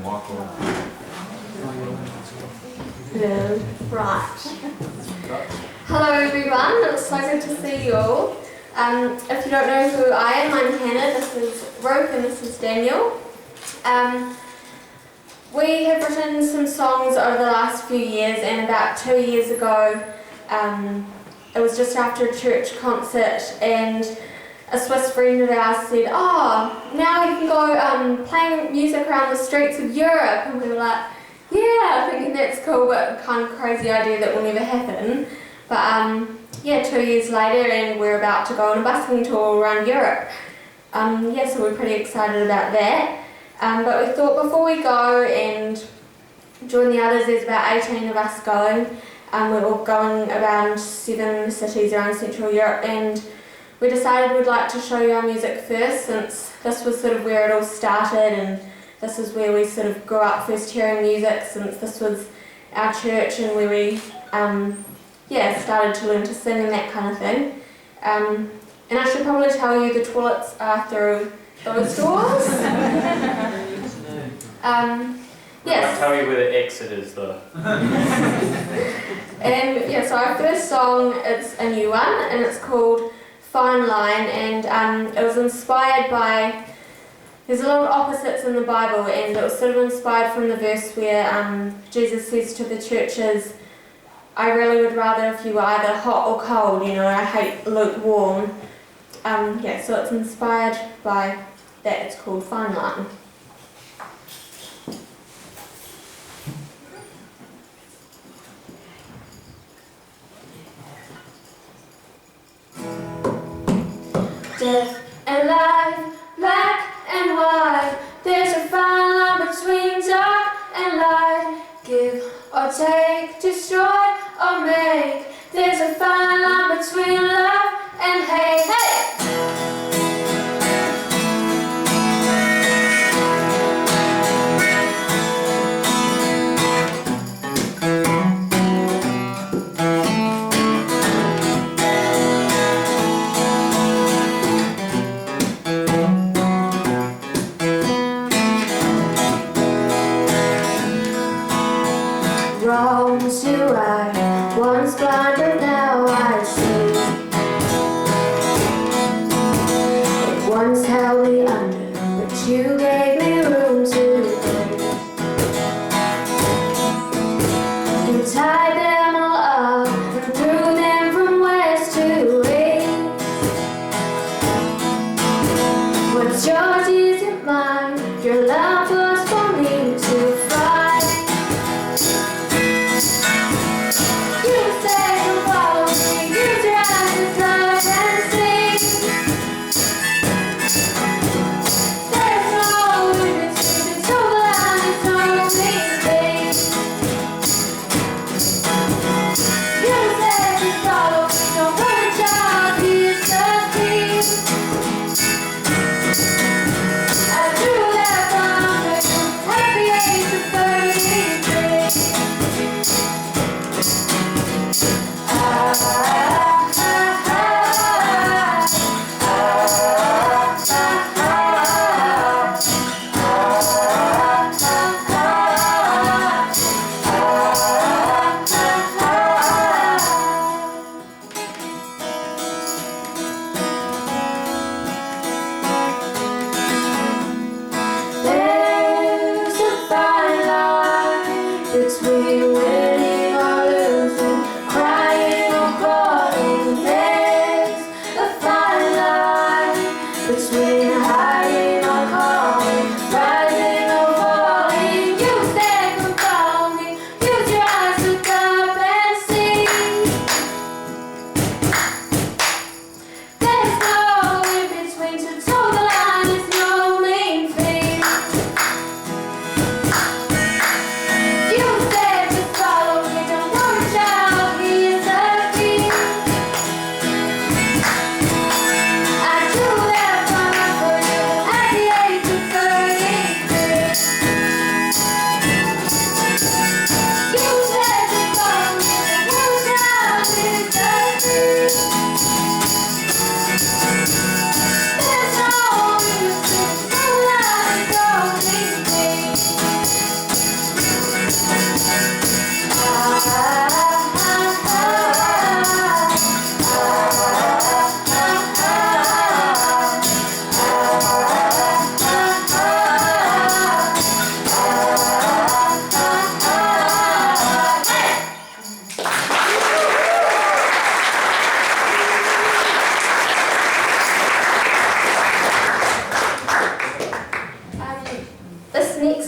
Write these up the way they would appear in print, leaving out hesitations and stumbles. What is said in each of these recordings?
Hello. Right. Hello everyone, it's so good to see you all. If you don't know who I am, I'm Hannah, this is Ruth and this is Daniel. We have written some songs over the last few years, and about 2 years ago it was just after a church concert and a Swiss friend of ours said, "Oh, now we can go playing music around the streets of Europe." And we were like, yeah, thinking that's cool, but kind of crazy idea that will never happen. But yeah, 2 years later and we're about to go on a busking tour around Europe. Yeah, so we're pretty excited about that. But we thought before we go and join the others, there's about 18 of us going. We're all going around 7 cities around Central Europe, and we decided we'd like to show you our music first, since this was sort of where it all started, and this is where we sort of grew up first hearing music, since this was our church and where we started to learn to sing and that kind of thing. And I should probably tell you the toilets are through those doors. Yes. I'll tell you where the exit is though. And yeah, so our first song, it's a new one, and it's called Fine Line, and it was inspired by, there's a lot of opposites in the Bible, and it was sort of inspired from the verse where Jesus says to the churches, "I really would rather if you were either hot or cold, you know, I hate lukewarm." Yeah, so it's inspired by that. It's called Fine Line. Death and life, black and white, there's a fine line between dark and light. Give or take, destroy or make, there's a fine line between love and hate. Hey! Wrongs to right, once blind but now I see. It once held me under, but you gave me room to breathe. You tied them all up and threw them from west to east. What's yours isn't mine, your love was for me to find. There's no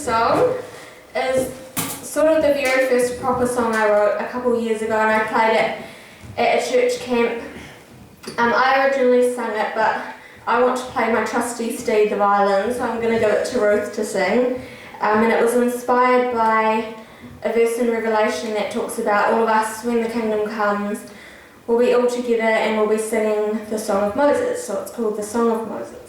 song is sort of the very first proper song I wrote a couple years ago, and I played it at a church camp. I originally sang it, but I want to play my trusty steed, the violin, so I'm going to give it to Ruth to sing. And it was inspired by a verse in Revelation that talks about all of us, when the kingdom comes, we'll be all together and we'll be singing the Song of Moses. So it's called the Song of Moses.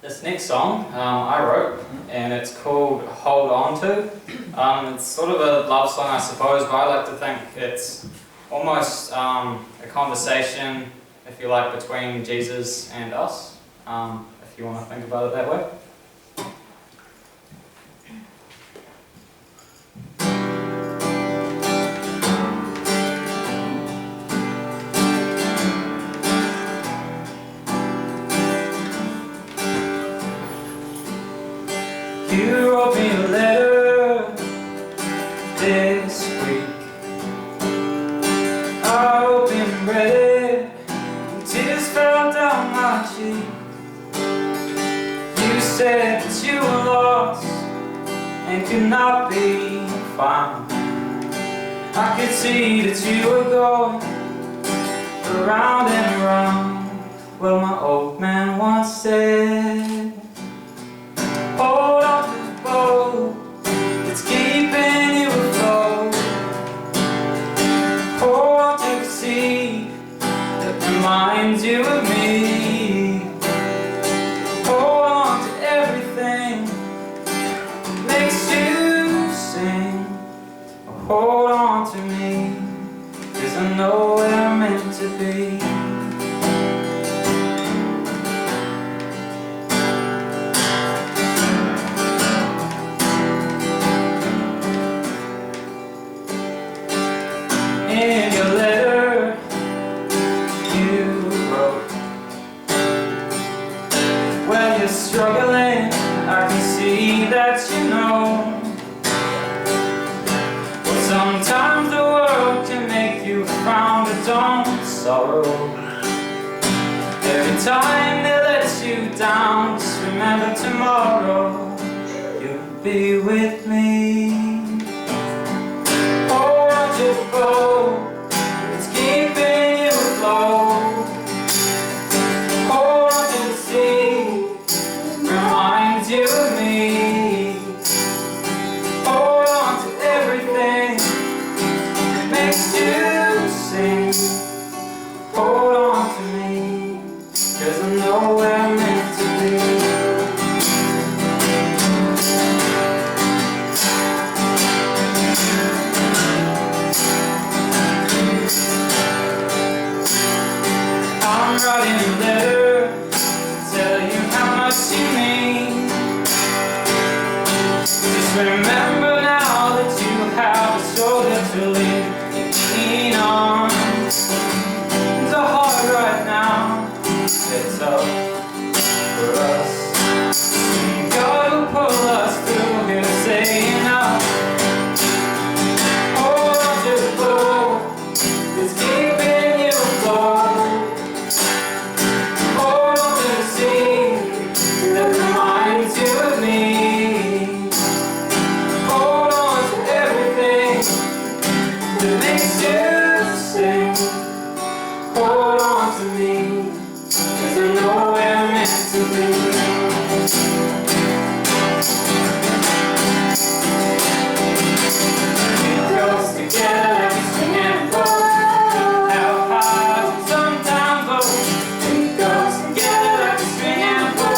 This next song I wrote, and it's called Hold On To. It's sort of a love song, I suppose, but I like to think it's almost a conversation, if you like, between Jesus and us, if you want to think about it that way. You wrote me a letter this week. I opened and read it, and tears fell down my cheek. You said that you were lost and could not be found. I could see that you were going around and around. Well, my old man once said, hold on to the boat, it's keeping you afloat. Hold on to the sea that reminds you of me. Hold on to everything that makes you sing. Hold on to me, 'cause I know where I'm meant to be. In your letter you wrote, when you're struggling, I can see that you know. Well, sometimes the world can make you frown, but don't sorrow. Every time they let you down, just remember tomorrow you'll be with me. Hold on to the boat, it's keeping you afloat. Hold on to the sea, reminds you of me. Hold on to everything that makes you sing. Hold on to me, 'cause I know where I'm meant to be. I'm writing a letter to tell you how much you mean. Just remember now that you have a shoulder to lean on. It's a hard right now, it's tough for us. God will pull us through, he'll say enough. Hold on to the boat, it's keeping you afloat. Hold on to the sea that reminds you of me. Hold on to everything that makes you sing. Hold on to me, 'cause I know where I'm meant to be. It goes together like a string and bow. How high, sometimes low. It goes together like a string and bow.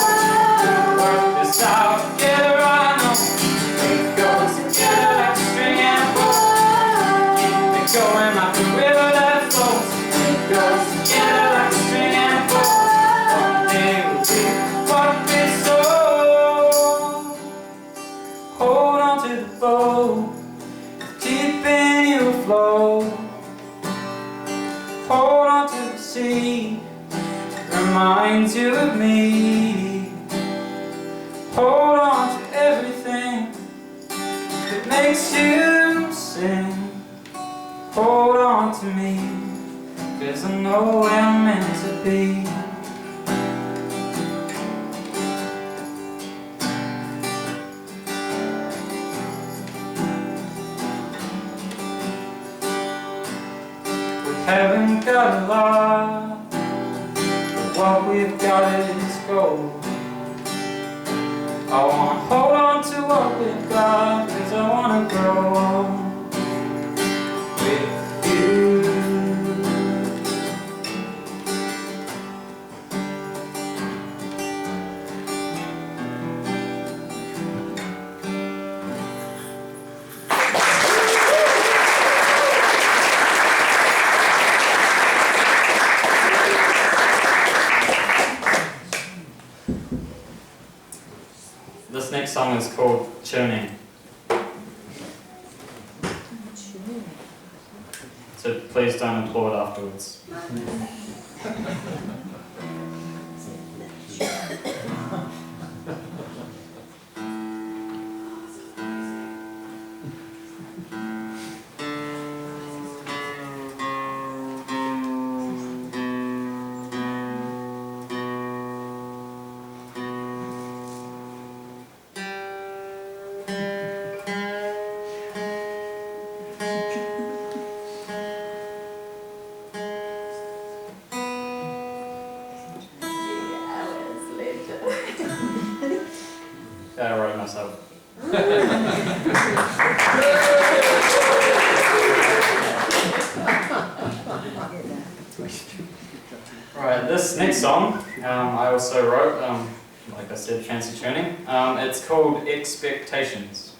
Work this out together, I know. It goes together like a string and bow. Keep it going like a river that flows. It goes together like a string and bow. One day will be what we sow. Hold on to the boat, keeping you afloat. Hold on to the sea, reminds you of me. Hold on to everything that makes you sing. Hold on to me, 'cause I know where I'm meant to be. We haven't got a lot, but what we've got is gold. I wanna hold on to what we've got, 'cause I wanna grow with you. This next song is called Churning. So please don't applaud afterwards. I wrote myself. Right, this next song I also wrote, like I said, fancy tuning. It's called Expectations.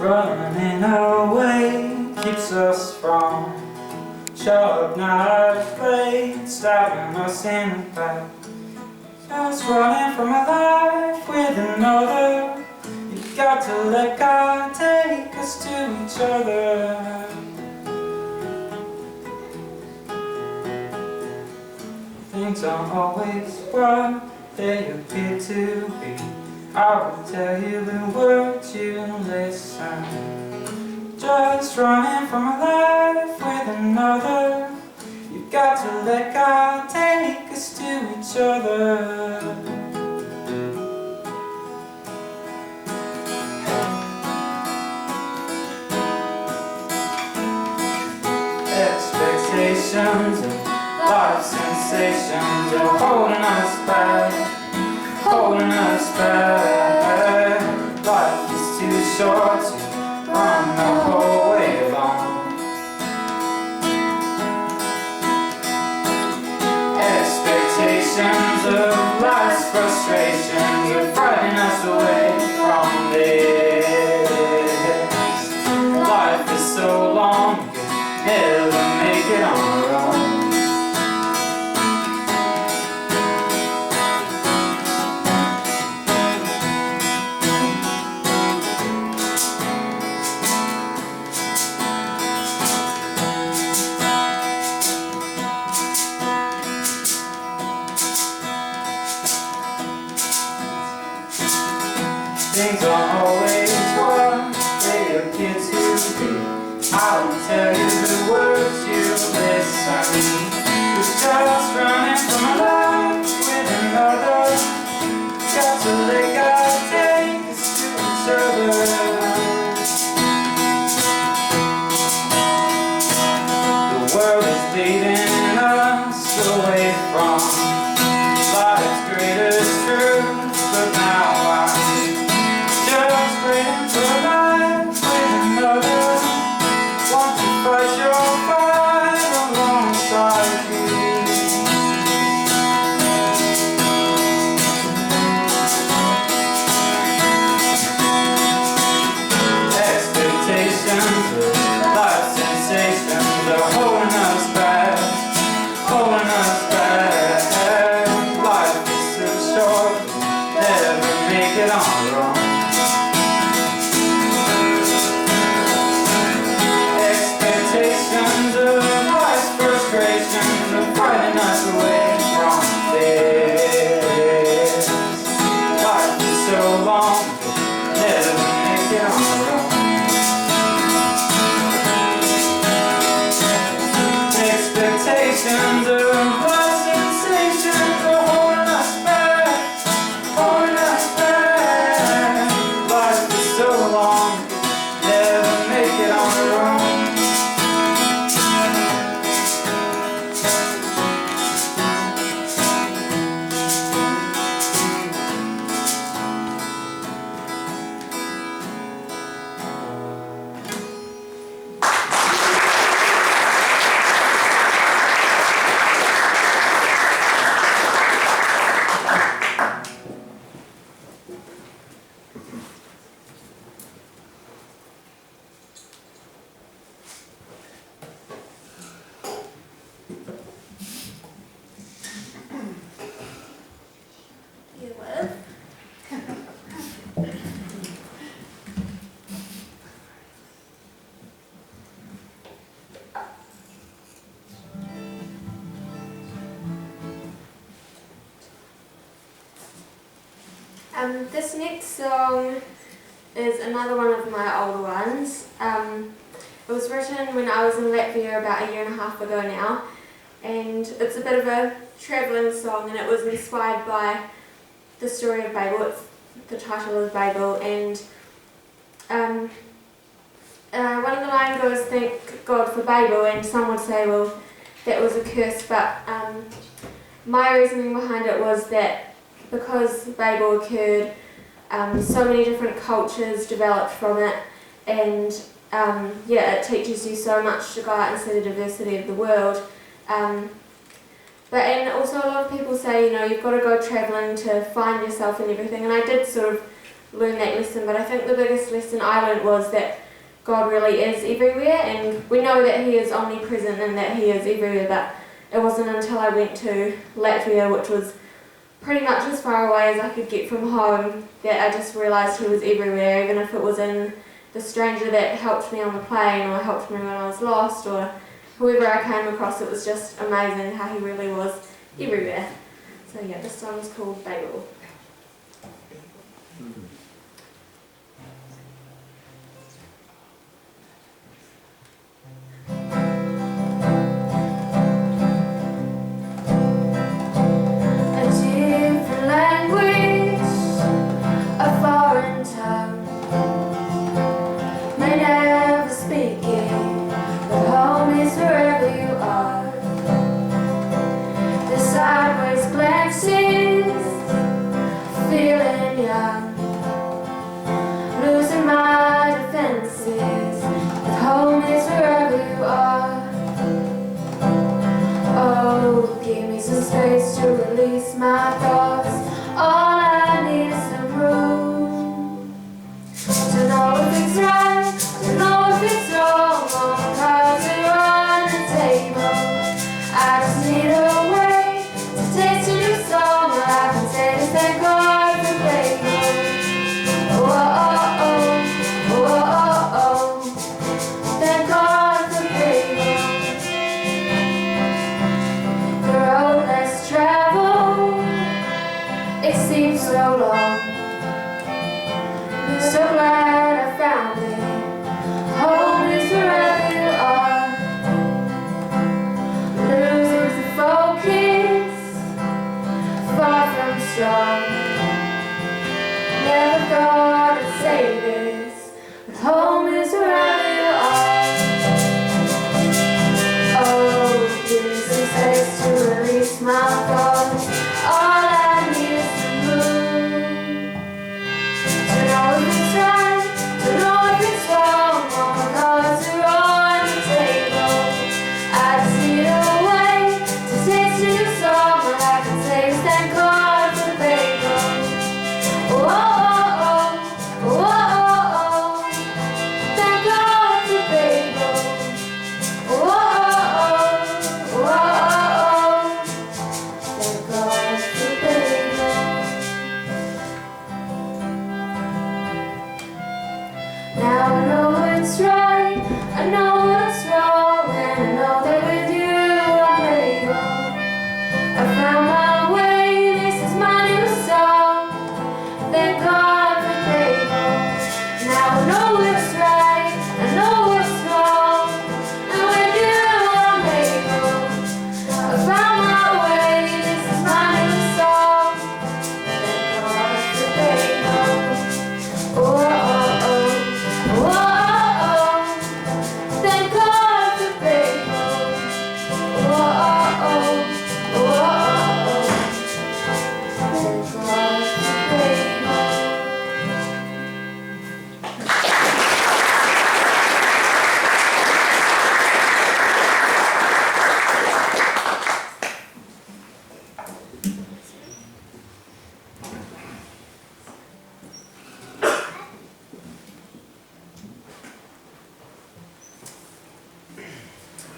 Running away keeps us from sharp knife blades stabbing us in the back. Just running from a life with another. You've got to let God take us to each other. Things aren't always what they appear to be. I will tell you the words, you listen. Just running from a life with another. You've got to let God take us to each other. Expectations of life sensations are holding us back. Holding us back. Life is too short to run the whole way along. Expectations of life's frustrations are frightening us away from this. Life is so long, you can never make it on our own. Things aren't always what they appear to be. I will tell you the words, you listen. We're just running from a life with another. Got to let God take us to each other. The world is leading us away from life's greatest truth, but now just waiting for life with another. Want to fight your fight alongside you. Expectations of life sensations are holding us back. Holding us back. Life is too short, never make it on our own. Expectations of life's frustrations are fighting us away from this. Life is so long, never make it on our own. Expectations of life sensations are holding us back, holding us back. Life is so long, never make it on our own. This next song is another one of my older ones. It was written when I was in Latvia about 1.5 years ago now, and it's a bit of a travelling song, and it was inspired by the story of Babel. It's the title of Babel, and one of the lines goes, "Thank God for Babel," and some would say, well, that was a curse, but my reasoning behind it was that because Babel occurred, so many different cultures developed from it, and it teaches you so much to go out and see the diversity of the world. And also a lot of people say, you've got to go travelling to find yourself and everything, and I did sort of learn that lesson, but I think the biggest lesson I learned was that God really is everywhere, and we know that He is omnipresent and that He is everywhere, but it wasn't until I went to Latvia, which was pretty much as far away as I could get from home, that I just realised He was everywhere, even if it was in the stranger that helped me on the plane or helped me when I was lost or whoever I came across. It was just amazing how He really was everywhere. So yeah, this song's called Babel.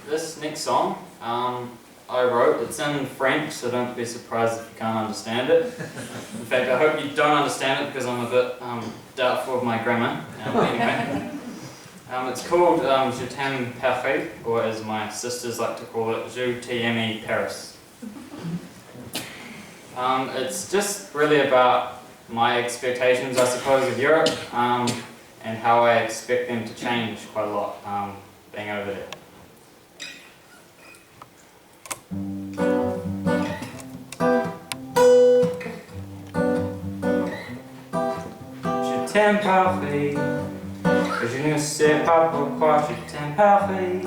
This next song I wrote, it's in French, so don't be surprised if you can't understand it. In fact, I hope you don't understand it because I'm a bit doubtful of my grammar. Anyway, it's called Je t'aime Paris, or as my sisters like to call it, Je t'aime Paris. It's just really about my expectations, I suppose, of Europe, and how I expect them to change quite a lot being over there. Je t'aime pareil, je ne sais pas pourquoi je t'aime pareil.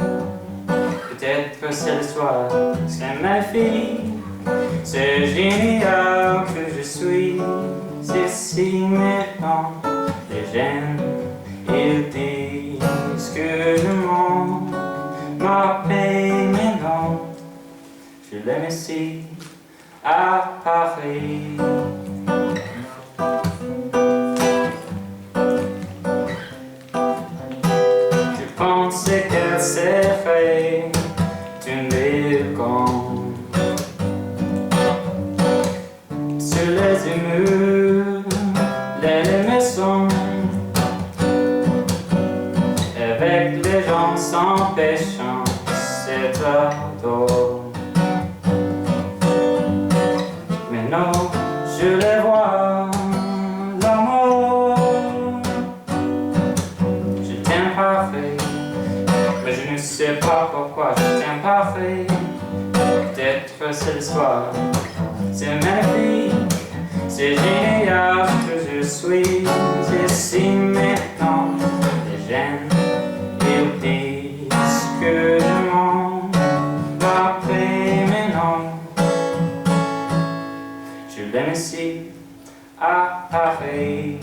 Peut-être que c'est le soir, c'est magnifique, c'est génial que je suis ici maintenant. Les gens, ils disent que je mens, ma paix maintenant. Je l'aime ici, à Paris. Je pensais qu'elle serait une ville grande, sur les murs, les maisons, avec les gens sans péchant, c'est adorable. Mais non, je les vois, l'amour. Je t'aime parfait, mais je ne sais pas pourquoi je t'aime parfait. Peut-être que c'est le soir, c'est magnifique, c'est génial que je suis ici maintenant. Les gens, ils disent que je mens, après, mais non. Je l'aime ici, à Paris.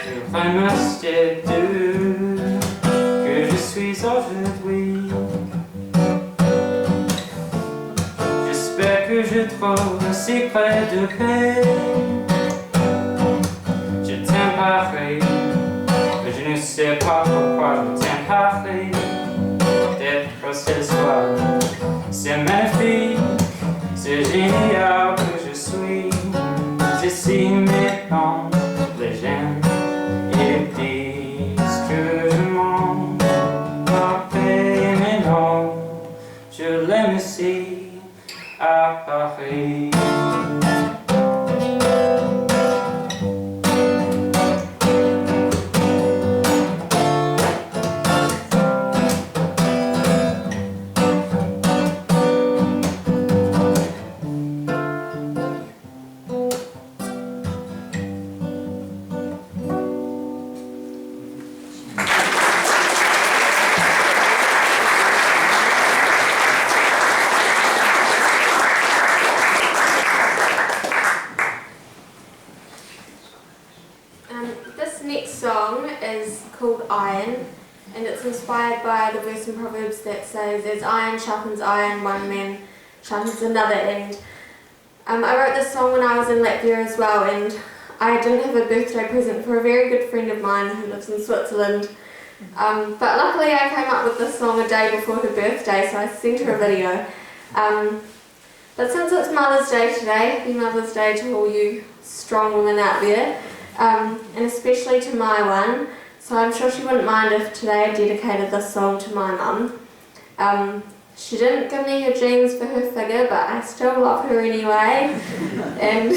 Je remercie Dieu que je suis aujourd'hui. J'espère que je trouve un secret de paix. Je t'aime pareil, mais je ne sais pas pourquoi je t'aime pareil. Peut-être que c'est le soir, c'est magnifique, c'est génial que je suis ici maintenant. Les gens, ils disent que je mens, ma paix, mais non, je l'aime ici, à Paris. This next song is called Iron, and it's inspired by the verse in Proverbs that says, "As iron sharpens iron, one man sharpens another." And I wrote this song when I was in Latvia as well, and I didn't have a birthday present for a very good friend of mine who lives in Switzerland. But luckily I came up with this song a day before her birthday, so I sent her a video. But since it's Mother's Day today, happy Mother's Day to all you strong women out there, and especially to my one, so I'm sure she wouldn't mind if today I dedicated this song to my mum. She didn't give me her genes for her figure, but I still love her anyway, and